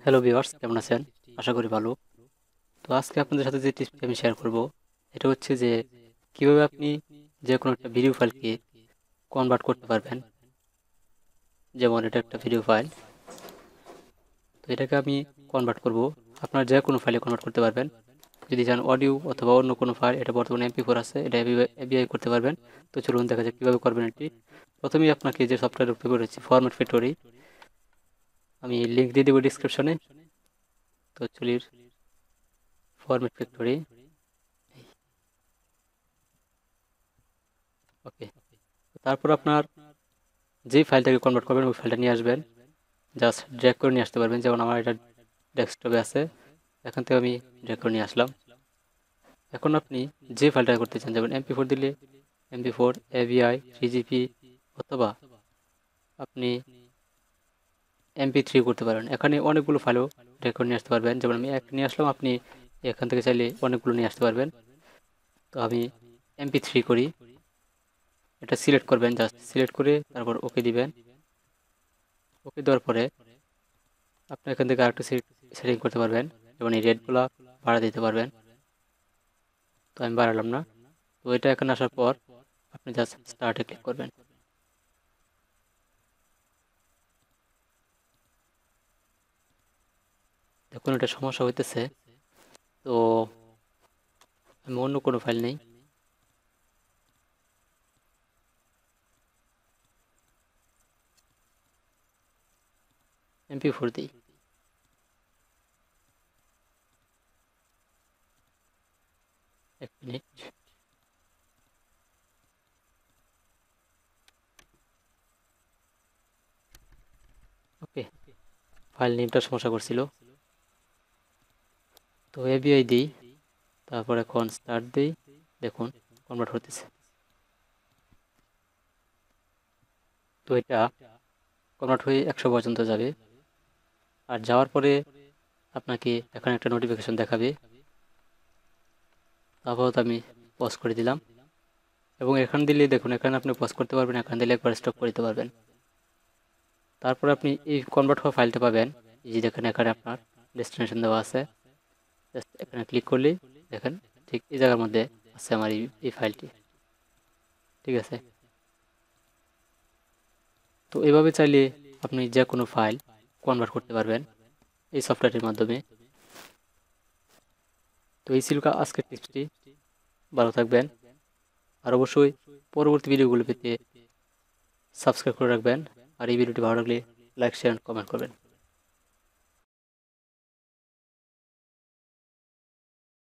Hello viewers, কেমন আছেন? আশা করি ভালো। তো আজকে আপনাদের সাথে যে টিপসটি আমি শেয়ার করব, এটা হচ্ছে যে কিভাবে আপনি যে কোনো একটা ভিডিও ফাইলকে কনভার্ট করতে পারবেন। যেমন এটা একটা ভিডিও ফাইল, তো এটাকে আমি কনভার্ট করব। আপনার যে কোনো ফাইলে কনভার্ট করতে পারবেন। যদি চান অডিও অথবা অন্য কোনো ফাইল, এটা বর্তমানে এমপি4 আছে, এটা এবিআই করতে পারবেন। তো চলুন দেখা যাক কীভাবে করবেন এটি। প্রথমেই আপনাকে যে সফটওয়্যার উপयोग করেছি ফরম্যাট ফ্যাক্টরি, আমি লিঙ্ক দিয়ে দেবো ডিসক্রিপশনে। তো চলির ফরম্যাট ফ্যাক্টরি, ওকে। তারপর আপনার যেই ফাইলটাকে কনভার্ট করবেন ওই ফাইলটা নিয়ে আসবেন, জাস্ট ড্র্যাগ করে নিয়ে আসতে পারবেন। যেমন আমার এটা ডেস্কটপে আছে, এখান থেকে আমি ড্র্যাগ করে নিয়ে আসলাম। এখন আপনি যে ফাইলটা করতে চান, যেমন এমপি4 দিলে এমপি4, এভিআই, 3GP, অথবা আপনি এমপি3 করতে পারেন। এখানে অনেকগুলো ফাইলও ড্র্যাগ করে নিয়ে আসতে পারবেন। যেমন আমি এক নিয়ে আসলাম, আপনি এখান থেকে চাইলে অনেকগুলো নিয়ে আসতে পারবেন। তো আমি এমপি3 করি, এটা সিলেক্ট করবেন, জাস্ট সিলেক্ট করে তারপর ওকে দিবেন। ওকে দেওয়ার পরে আপনি এখান থেকে আরেকটা সেটিং করতে পারবেন, যেমন এই রেটগুলো বাড়া দিতে পারবেন। তো আমি বাড়ালাম না। তো এটা এখানে আসার পর আপনি জাস্ট স্টার্টে ক্লিক করবেন। দেখুন এটা সমস্যা হইতেছে। তো আমি অন্য কোনো ফাইল নেই, এমপি4 দিই। এক মিনিট। ওকে, ফাইল নেমটা সমস্যা করছিল। তো এবিআই দিই, তারপর এখন স্টার্ট দিই। দেখুন কনভার্ট হতেছে। তো এটা কনভার্ট হয়ে 100 পর্যন্ত যাবে। আর যাওয়ার পরে আপনাকে এখানে একটা নোটিফিকেশন দেখাবে। তারপর আমি পজ করে দিলাম, এবং এখানে দিলে দেখুন এখানে আপনি পজ করতে পারবেন, এখানে দিলে একবার স্টপ করে দিতে পারবেন। তারপর আপনি এই কনভার্ট হওয়া ফাইলটা পাবেন, এই যে দেখেন এখানে আপনার ডেস্টিনেশন দেওয়া আছে। জাস্ট এখানে ক্লিক করলেই দেখেন ঠিক এই জায়গার মধ্যে আছে আমার এই ফাইলটি। ঠিক আছে, তো এভাবে চাইলে আপনি যে কোনো ফাইল কনভার্ট করতে পারবেন এই সফটওয়্যারের মাধ্যমে। তো এই ছিল আজকের টিপসটি। ভালো থাকবেন, আর অবশ্যই পরবর্তী ভিডিওগুলো পেতে সাবস্ক্রাইব করে রাখবেন। আর এই ভিডিওটি ভালো লাগলে লাইক, শেয়ার, কমেন্ট করবেন।